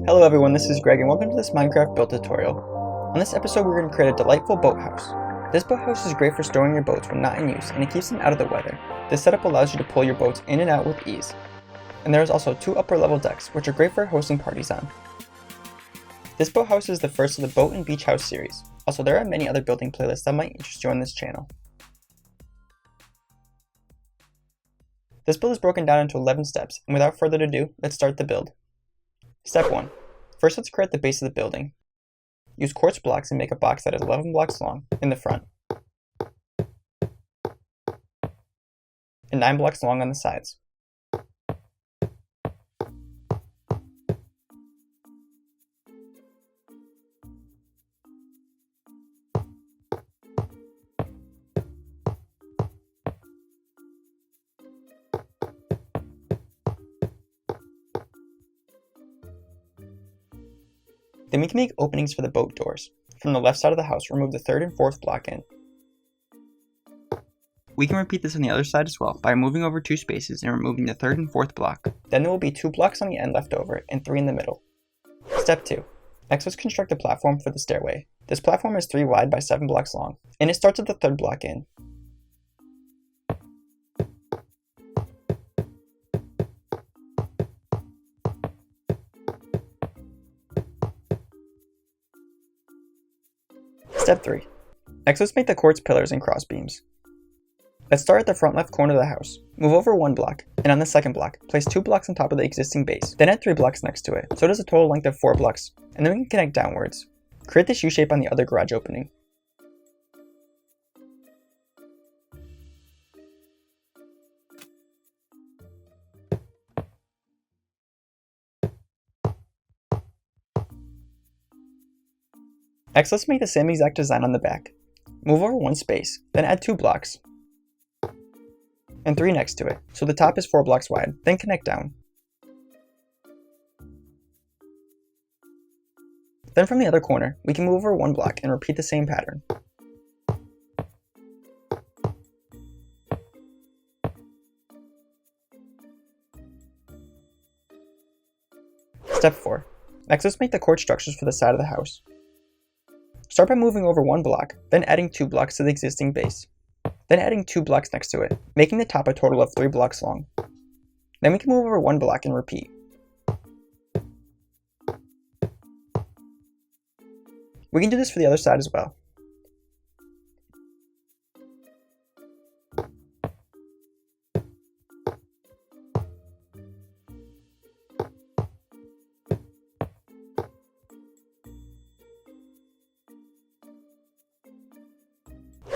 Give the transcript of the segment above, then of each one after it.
Hello everyone, this is Greg and welcome to this Minecraft build tutorial. On this episode we're going to create a delightful boathouse. This boathouse is great for storing your boats when not in use and it keeps them out of the weather. This setup allows you to pull your boats in and out with ease. And there is also 2 upper level decks which are great for hosting parties on. This boathouse is the first of the boat and beach house series. Also there are many other building playlists that might interest you on this channel. This build is broken down into 11 steps and without further ado, let's start the build. Step 1. First, let's create the base of the building. Use quartz blocks and make a box that is 11 blocks long in the front, and 9 blocks long on the sides. Then we can make openings for the boat doors. From the left side of the house, remove the 3rd and 4th block in. We can repeat this on the other side as well by moving over 2 spaces and removing the 3rd and 4th block. Then there will be 2 blocks on the end left over and 3 in the middle. Step 2. Next, let's construct a platform for the stairway. This platform is 3 wide by 7 blocks long, and it starts at the 3rd block in. Step 3. Next, let's make the quartz pillars and crossbeams. Let's start at the front left corner of the house. Move over 1 block, and on the 2nd block, place 2 blocks on top of the existing base. Then add 3 blocks next to it, so it has a total length of 4 blocks, and then we can connect downwards. Create this U-shape on the other garage opening. Next, let's make the same exact design on the back. Move over 1 space, then add 2 blocks, and 3 next to it, so the top is 4 blocks wide, then connect down. Then from the other corner, we can move over 1 block and repeat the same pattern. Step 4. Next, let's make the quartz structures for the side of the house. Start by moving over 1 block, then adding 2 blocks to the existing base. Then adding 2 blocks next to it, making the top a total of 3 blocks long. Then we can move over 1 block and repeat. We can do this for the other side as well.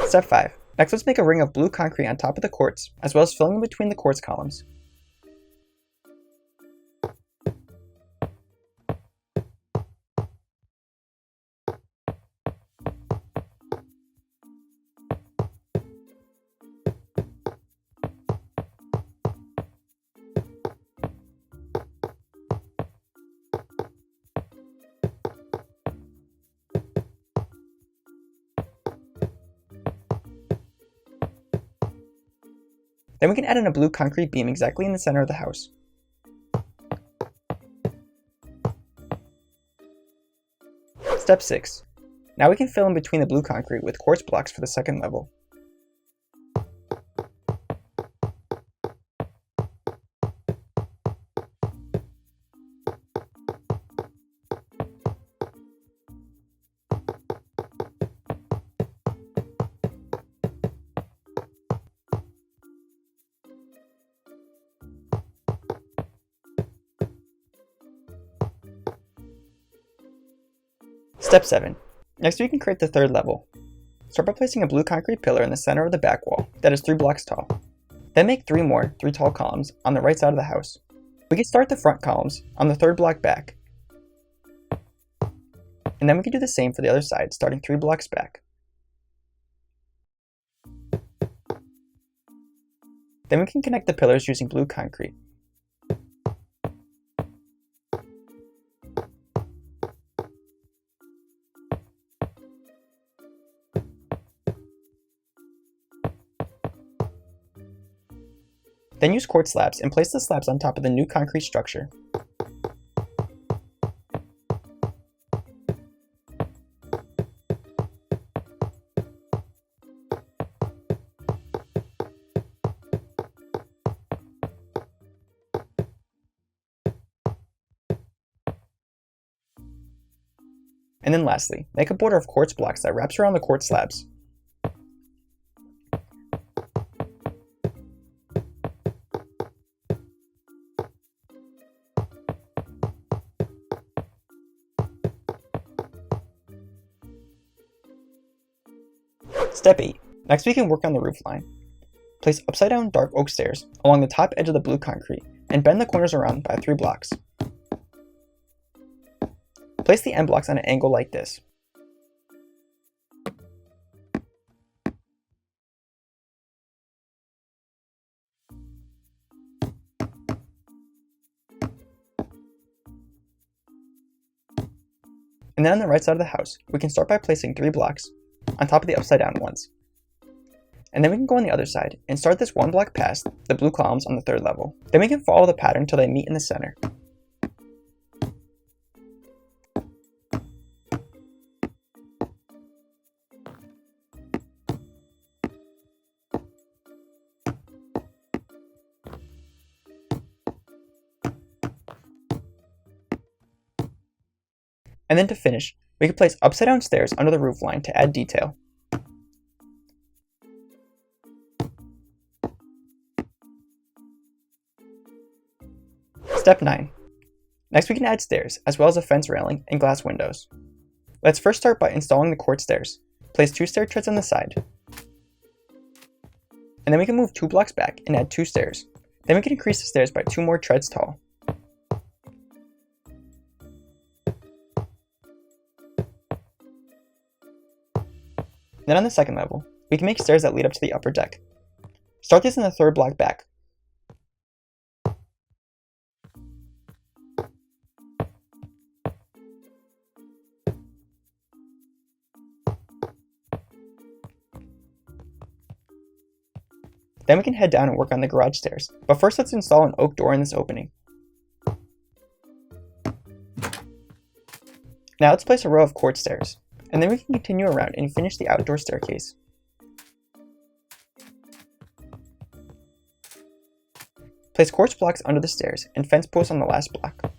Step 5. Next, let's make a ring of blue concrete on top of the quartz, as well as filling in between the quartz columns. Then we can add in a blue concrete beam exactly in the center of the house. Step 6. Now we can fill in between the blue concrete with quartz blocks for the 2nd level. Step 7. Next we can create the 3rd level. Start by placing a blue concrete pillar in the center of the back wall that is 3 blocks tall. Then make 3 more 3 tall columns on the right side of the house. We can start the front columns on the 3rd block back. And then we can do the same for the other side, starting 3 blocks back. Then we can connect the pillars using blue concrete. Then use quartz slabs and place the slabs on top of the new concrete structure. And then lastly, make a border of quartz blocks that wraps around the quartz slabs. Step 8. Next we can work on the roof line. Place upside down dark oak stairs along the top edge of the blue concrete and bend the corners around by 3 blocks. Place the end blocks on an angle like this. And then on the right side of the house, we can start by placing 3 blocks on top of the upside down ones. And then we can go on the other side and start this 1 block past the blue columns on the 3rd level. Then we can follow the pattern until they meet in the center. And then to finish, we can place upside down stairs under the roof line to add detail. Step 9. Next we can add stairs, as well as a fence railing and glass windows. Let's first start by installing the quartz stairs. Place 2 stair treads on the side. And then we can move 2 blocks back and add 2 stairs. Then we can increase the stairs by 2 more treads tall. Then on the 2nd level, we can make stairs that lead up to the upper deck. Start this in the 3rd block back. Then we can head down and work on the garage stairs, but first let's install an oak door in this opening. Now let's place a row of quartz stairs, and then we can continue around and finish the outdoor staircase. Place quartz blocks under the stairs and fence posts on the last block.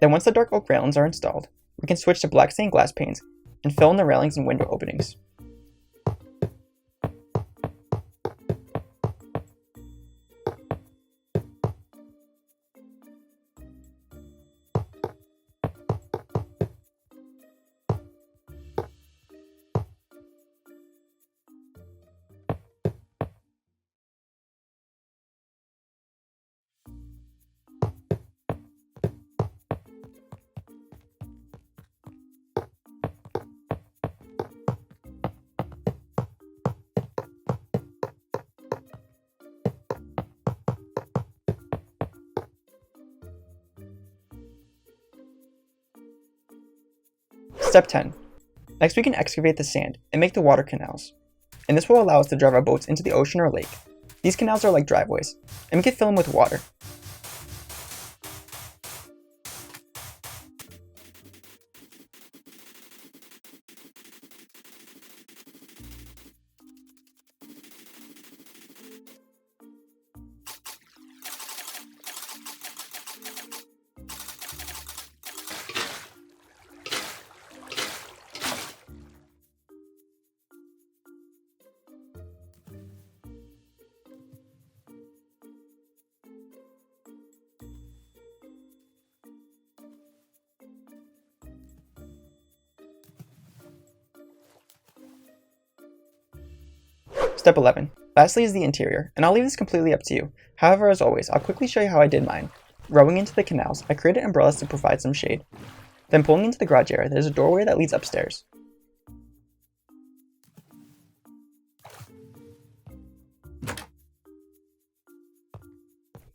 Then once the dark oak railings are installed, we can switch to black stained glass panes and fill in the railings and window openings. Step 10. Next we can excavate the sand and make the water canals. And this will allow us to drive our boats into the ocean or lake. These canals are like driveways, and we can fill them with water. Step 11. Lastly is the interior, and I'll leave this completely up to you. However, as always, I'll quickly show you how I did mine. Rowing into the canals, I created umbrellas to provide some shade. Then pulling into the garage area, there's a doorway that leads upstairs.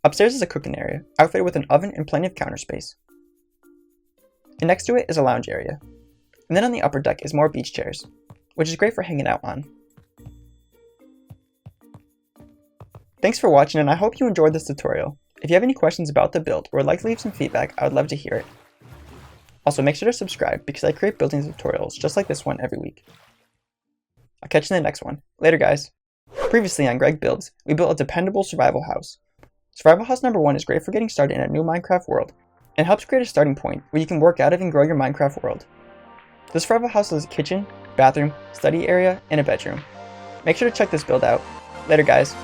Upstairs is a cooking area, outfitted with an oven and plenty of counter space. And next to it is a lounge area. And then on the upper deck is more beach chairs, which is great for hanging out on. Thanks for watching, and I hope you enjoyed this tutorial. If you have any questions about the build or would like to leave some feedback, I would love to hear it. Also, make sure to subscribe because I create building tutorials just like this one every week. I'll catch you in the next one. Later, guys. Previously on Greg Builds, we built a dependable survival house. Survival house number 1 is great for getting started in a new Minecraft world and helps create a starting point where you can work out of and grow your Minecraft world. The survival house has a kitchen, bathroom, study area, and a bedroom. Make sure to check this build out. Later, guys.